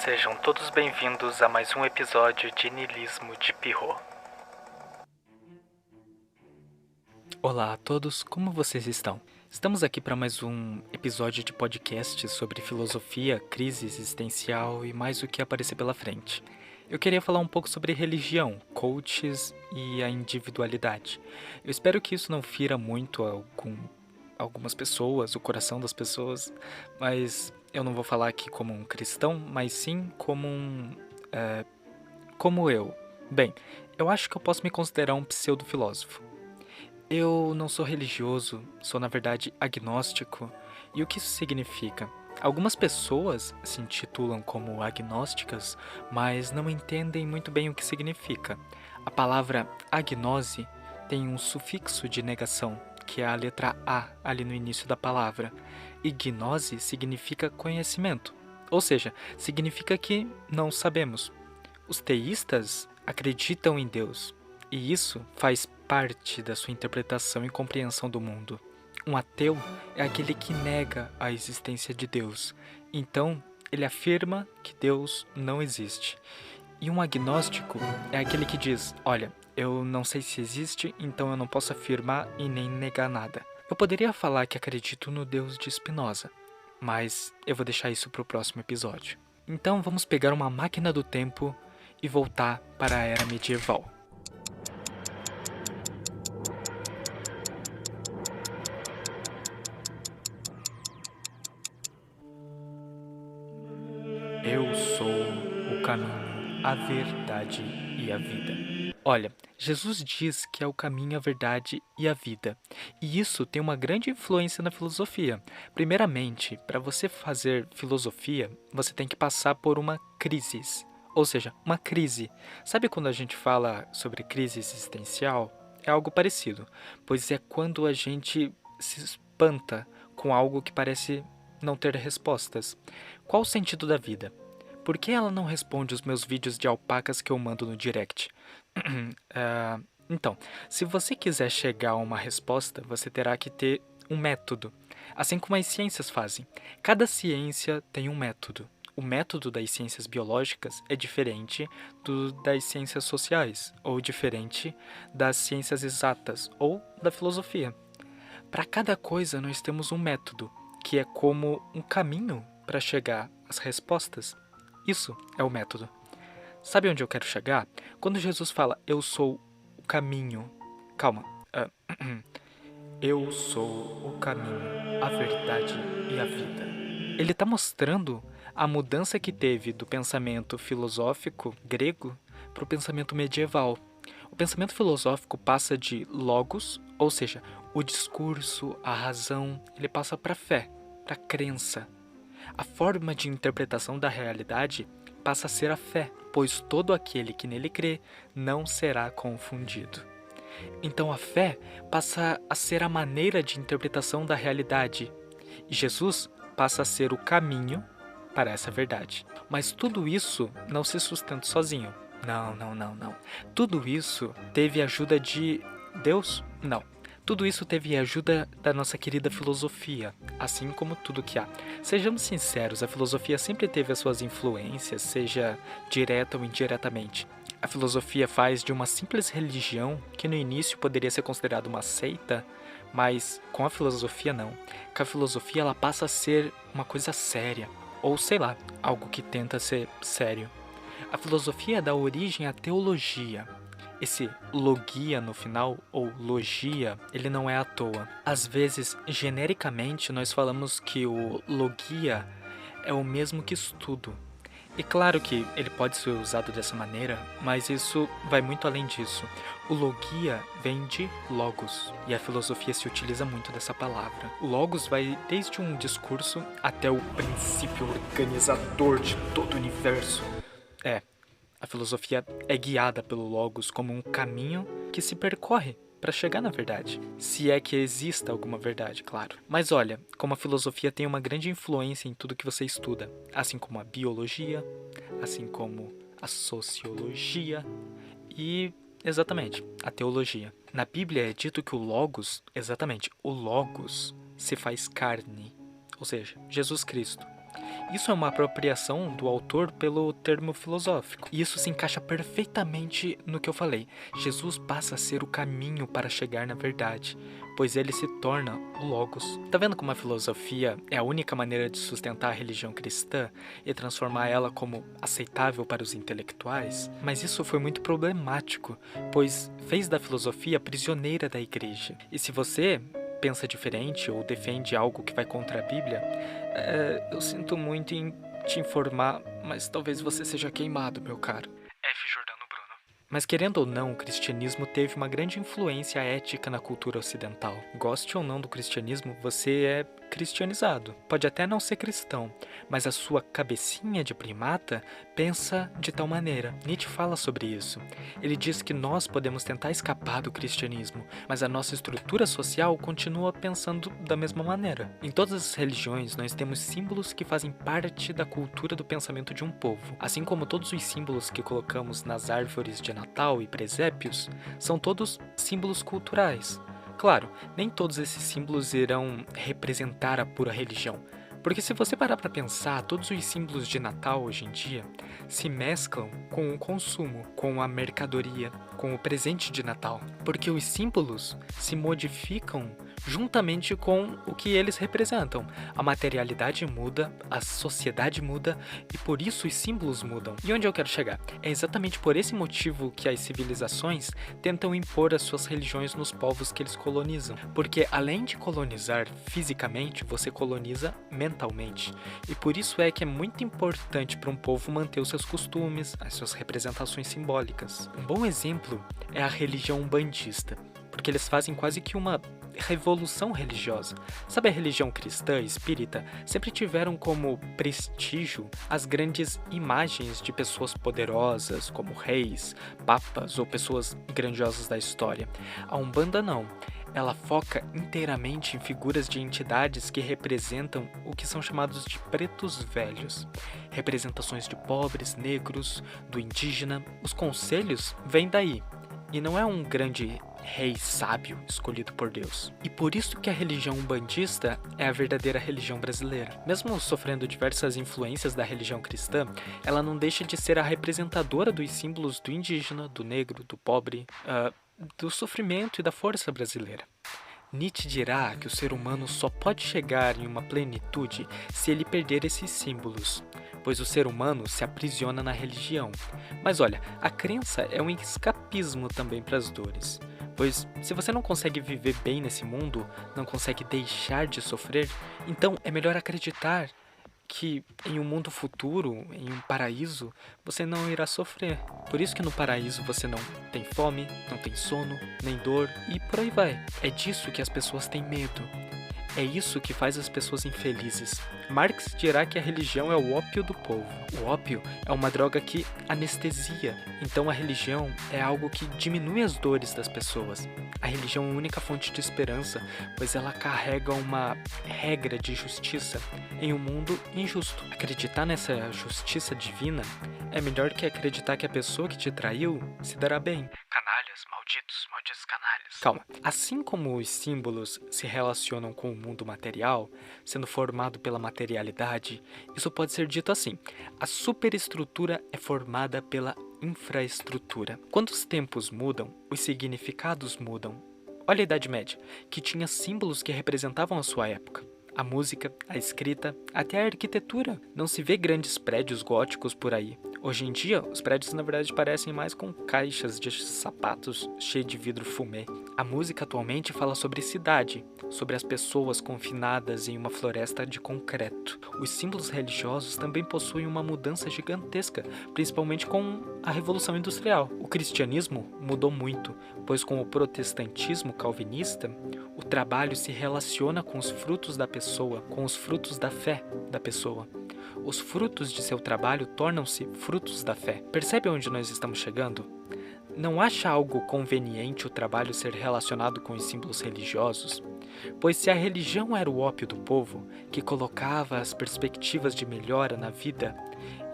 Sejam todos bem-vindos a mais um episódio de Niilismo de Pirro. Olá a todos, como vocês estão? Estamos aqui para mais um episódio de podcast sobre filosofia, crise existencial e mais o que aparecer pela frente. Eu queria falar um pouco sobre religião, coaches e a individualidade. Eu espero que isso não fira muito algumas pessoas, o coração das pessoas, mas eu não vou falar aqui como um cristão, mas sim como eu. Bem, eu acho que eu posso me considerar um pseudo-filósofo. Eu não sou religioso, sou na verdade agnóstico. E o que isso significa? Algumas pessoas se intitulam como agnósticas, mas não entendem muito bem o que significa. A palavra agnose tem um sufixo de negação, que é a letra A ali no início da palavra. E gnose significa conhecimento, ou seja, significa que não sabemos. Os teístas acreditam em Deus, e isso faz parte da sua interpretação e compreensão do mundo. Um ateu é aquele que nega a existência de Deus, então ele afirma que Deus não existe. E um agnóstico é aquele que diz: olha, eu não sei se existe, então eu não posso afirmar e nem negar nada. Eu poderia falar que acredito no Deus de Spinoza, mas eu vou deixar isso para o próximo episódio. Então vamos pegar uma máquina do tempo e voltar para a era medieval. Eu sou o caminho, a verdade e a vida. Olha, Jesus diz que é o caminho, a verdade e a vida. E isso tem uma grande influência na filosofia. Primeiramente, para você fazer filosofia, você tem que passar por uma crisis. Ou seja, uma crise. Sabe quando a gente fala sobre crise existencial? É algo parecido, pois é quando a gente se espanta com algo que parece não ter respostas. Qual o sentido da vida? Por que ela não responde os meus vídeos de alpacas que eu mando no direct? Então, se você quiser chegar a uma resposta, você terá que ter um método, assim como as ciências fazem. Cada ciência tem um método. O método das ciências biológicas é diferente do das ciências sociais, ou diferente das ciências exatas, ou da filosofia. Para cada coisa, nós temos um método, que é como um caminho para chegar às respostas. Isso é o método. Sabe onde eu quero chegar? Quando Jesus fala, eu sou o caminho. Calma. Eu sou o caminho, a verdade e a vida. Ele está mostrando a mudança que teve do pensamento filosófico grego para o pensamento medieval. O pensamento filosófico passa de logos, ou seja, o discurso, a razão, ele passa para a fé, para a crença. A forma de interpretação da realidade passa a ser a fé, pois todo aquele que nele crê não será confundido. Então a fé passa a ser a maneira de interpretação da realidade, e Jesus passa a ser o caminho para essa verdade. Mas tudo isso não se sustenta sozinho. Não. Tudo isso teve ajuda de Deus? Não. Tudo isso teve ajuda da nossa querida filosofia, assim como tudo que há. Sejamos sinceros, a filosofia sempre teve as suas influências, seja direta ou indiretamente. A filosofia faz de uma simples religião, que no início poderia ser considerada uma seita, mas com a filosofia não. Com a filosofia ela passa a ser uma coisa séria, ou sei lá, algo que tenta ser sério. A filosofia dá origem à teologia. Esse logia no final, ou logia, ele não é à toa. Às vezes, genericamente, nós falamos que o logia é o mesmo que estudo. E claro que ele pode ser usado dessa maneira, mas isso vai muito além disso. O logia vem de logos, e a filosofia se utiliza muito dessa palavra. O logos vai desde um discurso até o princípio organizador de todo o universo. A filosofia é guiada pelo logos como um caminho que se percorre para chegar na verdade. Se é que exista alguma verdade, claro. Mas olha, como a filosofia tem uma grande influência em tudo que você estuda, assim como a biologia, assim como a sociologia e, exatamente, a teologia. Na Bíblia é dito que o logos, exatamente, o logos se faz carne, ou seja, Jesus Cristo. Isso é uma apropriação do autor pelo termo filosófico. E isso se encaixa perfeitamente no que eu falei. Jesus passa a ser o caminho para chegar na verdade, pois ele se torna o Logos. Tá vendo como a filosofia é a única maneira de sustentar a religião cristã e transformar ela como aceitável para os intelectuais? Mas isso foi muito problemático, pois fez da filosofia prisioneira da igreja. E se você pensa diferente ou defende algo que vai contra a Bíblia, eu sinto muito em te informar, mas talvez você seja queimado, meu caro. F. Jordano Bruno. Mas querendo ou não, o cristianismo teve uma grande influência ética na cultura ocidental. Goste ou não do cristianismo, você é cristianizado. Pode até não ser cristão, mas a sua cabecinha de primata pensa de tal maneira. Nietzsche fala sobre isso. Ele diz que nós podemos tentar escapar do cristianismo, mas a nossa estrutura social continua pensando da mesma maneira. Em todas as religiões, nós temos símbolos que fazem parte da cultura do pensamento de um povo. Assim como todos os símbolos que colocamos nas árvores de Natal e presépios, são todos símbolos culturais. Claro, nem todos esses símbolos irão representar a pura religião, porque se você parar para pensar, todos os símbolos de Natal hoje em dia se mesclam com o consumo, com a mercadoria, com o presente de Natal, porque os símbolos se modificam juntamente com o que eles representam. A materialidade muda, a sociedade muda e por isso os símbolos mudam. E onde eu quero chegar? É exatamente por esse motivo que as civilizações tentam impor as suas religiões nos povos que eles colonizam. Porque além de colonizar fisicamente, você coloniza mentalmente. E por isso é que é muito importante para um povo manter os seus costumes, as suas representações simbólicas. Um bom exemplo é a religião umbandista, porque eles fazem quase que uma revolução religiosa. Sabe, a religião cristã espírita sempre tiveram como prestígio as grandes imagens de pessoas poderosas, como reis, papas ou pessoas grandiosas da história. A Umbanda não. Ela foca inteiramente em figuras de entidades que representam o que são chamados de pretos velhos. Representações de pobres, negros, do indígena. Os conselhos vêm daí. E não é um grande rei sábio escolhido por Deus. E por isso que a religião umbandista é a verdadeira religião brasileira. Mesmo sofrendo diversas influências da religião cristã, ela não deixa de ser a representadora dos símbolos do indígena, do negro, do pobre, do sofrimento e da força brasileira. Nietzsche dirá que o ser humano só pode chegar em uma plenitude se ele perder esses símbolos, pois o ser humano se aprisiona na religião. Mas olha, a crença é um escapismo também para as dores, pois se você não consegue viver bem nesse mundo, não consegue deixar de sofrer, então é melhor acreditar que em um mundo futuro, em um paraíso, você não irá sofrer. Por isso que no paraíso você não tem fome, não tem sono, nem dor e por aí vai. É disso que as pessoas têm medo. É isso que faz as pessoas infelizes. Marx dirá que a religião é o ópio do povo. O ópio é uma droga que anestesia, então a religião é algo que diminui as dores das pessoas. A religião é a única fonte de esperança, pois ela carrega uma regra de justiça em um mundo injusto. Acreditar nessa justiça divina é melhor que acreditar que a pessoa que te traiu se dará bem. Canalhas, malditos canalhas. Calma. Assim como os símbolos se relacionam com o mundo material, sendo formado pela materialidade, isso pode ser dito assim: a superestrutura é formada pela infraestrutura. Quando os tempos mudam, os significados mudam. Olha a Idade Média, que tinha símbolos que representavam a sua época. A música, a escrita, até a arquitetura. Não se vê grandes prédios góticos por aí. Hoje em dia, os prédios na verdade parecem mais com caixas de sapatos cheios de vidro fumê. A música atualmente fala sobre cidade, sobre as pessoas confinadas em uma floresta de concreto. Os símbolos religiosos também possuem uma mudança gigantesca, principalmente com a Revolução Industrial. O cristianismo mudou muito, pois com o protestantismo calvinista, o trabalho se relaciona com os frutos da pessoa, com os frutos da fé da pessoa. Os frutos de seu trabalho tornam-se frutos da fé. Percebe onde nós estamos chegando? Não acha algo conveniente o trabalho ser relacionado com os símbolos religiosos? Pois se a religião era o ópio do povo, que colocava as perspectivas de melhora na vida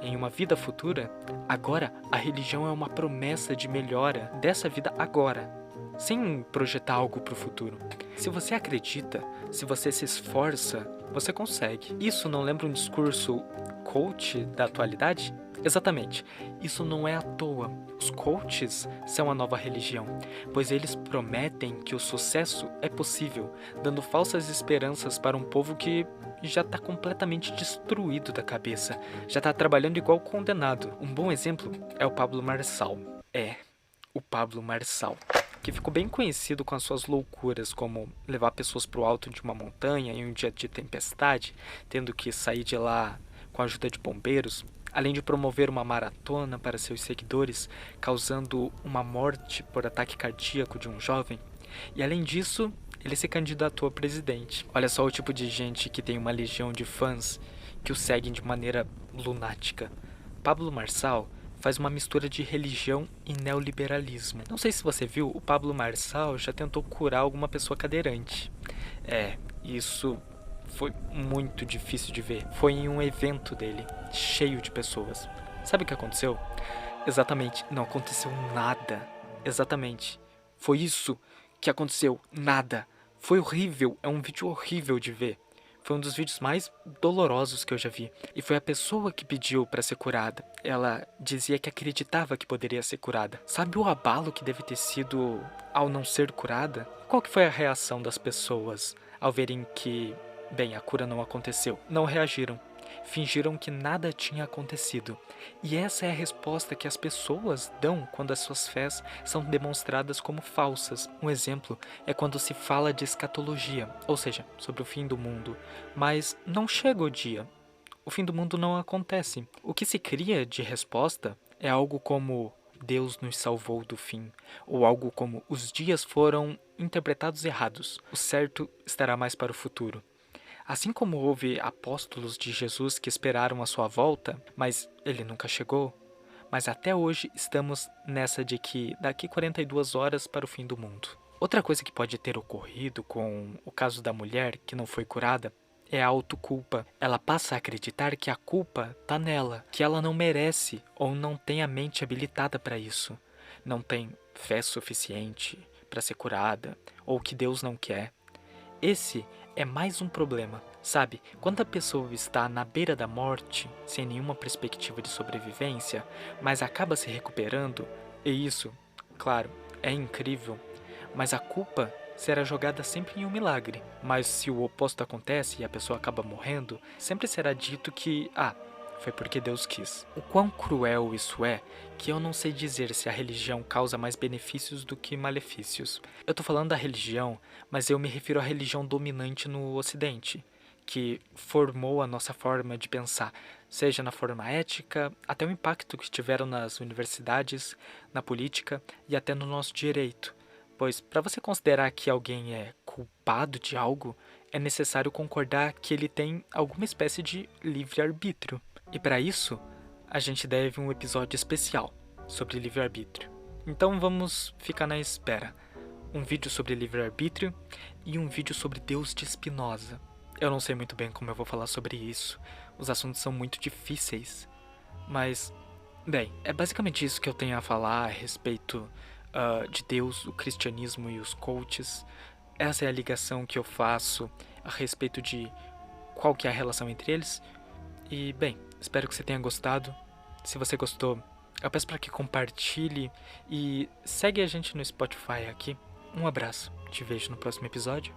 em uma vida futura, agora a religião é uma promessa de melhora dessa vida agora, sem projetar algo para o futuro. Se você acredita, se você se esforça, você consegue. Isso não lembra um discurso coach da atualidade? Exatamente, isso não é à toa. Os coaches são a nova religião, pois eles prometem que o sucesso é possível, dando falsas esperanças para um povo que já está completamente destruído da cabeça, já está trabalhando igual condenado. Um bom exemplo é o Pablo Marçal. O Pablo Marçal, que ficou bem conhecido com as suas loucuras, como levar pessoas para o alto de uma montanha em um dia de tempestade, tendo que sair de lá com a ajuda de bombeiros, além de promover uma maratona para seus seguidores, causando uma morte por ataque cardíaco de um jovem. E além disso, ele se candidatou a presidente. Olha só o tipo de gente que tem uma legião de fãs que o seguem de maneira lunática. Pablo Marçal faz uma mistura de religião e neoliberalismo. Não sei se você viu, o Pablo Marçal já tentou curar alguma pessoa cadeirante. Isso foi muito difícil de ver. Foi em um evento dele, cheio de pessoas. Sabe o que aconteceu? Exatamente, não aconteceu nada. Exatamente. Foi isso que aconteceu, nada. Foi horrível, é um vídeo horrível de ver. Foi um dos vídeos mais dolorosos que eu já vi. E foi a pessoa que pediu para ser curada. Ela dizia que acreditava que poderia ser curada. Sabe o abalo que deve ter sido ao não ser curada? Qual que foi a reação das pessoas ao verem que, bem, a cura não aconteceu? Não reagiram. Fingiram que nada tinha acontecido. E essa é a resposta que as pessoas dão quando as suas fés são demonstradas como falsas. Um exemplo é quando se fala de escatologia, ou seja, sobre o fim do mundo, mas não chega o dia. O fim do mundo não acontece. O que se cria de resposta é algo como Deus nos salvou do fim, ou algo como os dias foram interpretados errados. O certo estará mais para o futuro. Assim como houve apóstolos de Jesus que esperaram a sua volta, mas ele nunca chegou, mas até hoje estamos nessa de que daqui 42 horas para o fim do mundo. Outra coisa que pode ter ocorrido com o caso da mulher que não foi curada é a autoculpa. Ela passa a acreditar que a culpa está nela, que ela não merece ou não tem a mente habilitada para isso, não tem fé suficiente para ser curada ou que Deus não quer. Esse é mais um problema, sabe? Quando a pessoa está na beira da morte, sem nenhuma perspectiva de sobrevivência, mas acaba se recuperando, e isso, claro, é incrível, mas a culpa será jogada sempre em um milagre. Mas se o oposto acontece e a pessoa acaba morrendo, sempre será dito que, foi porque Deus quis. O quão cruel isso é, que eu não sei dizer se a religião causa mais benefícios do que malefícios. Eu tô falando da religião, mas eu me refiro à religião dominante no Ocidente, que formou a nossa forma de pensar, seja na forma ética, até o impacto que tiveram nas universidades, na política e até no nosso direito. Pois, para você considerar que alguém é culpado de algo, é necessário concordar que ele tem alguma espécie de livre-arbítrio. E para isso, a gente deve um episódio especial sobre livre-arbítrio. Então vamos ficar na espera. Um vídeo sobre livre-arbítrio e um vídeo sobre Deus de Spinoza. Eu não sei muito bem como eu vou falar sobre isso. Os assuntos são muito difíceis. Mas, bem, é basicamente isso que eu tenho a falar a respeito de Deus, o cristianismo e os coaches. Essa é a ligação que eu faço a respeito de qual que é a relação entre eles. E, bem, espero que você tenha gostado. Se você gostou, eu peço para que compartilhe e segue a gente no Spotify aqui. Um abraço, te vejo no próximo episódio.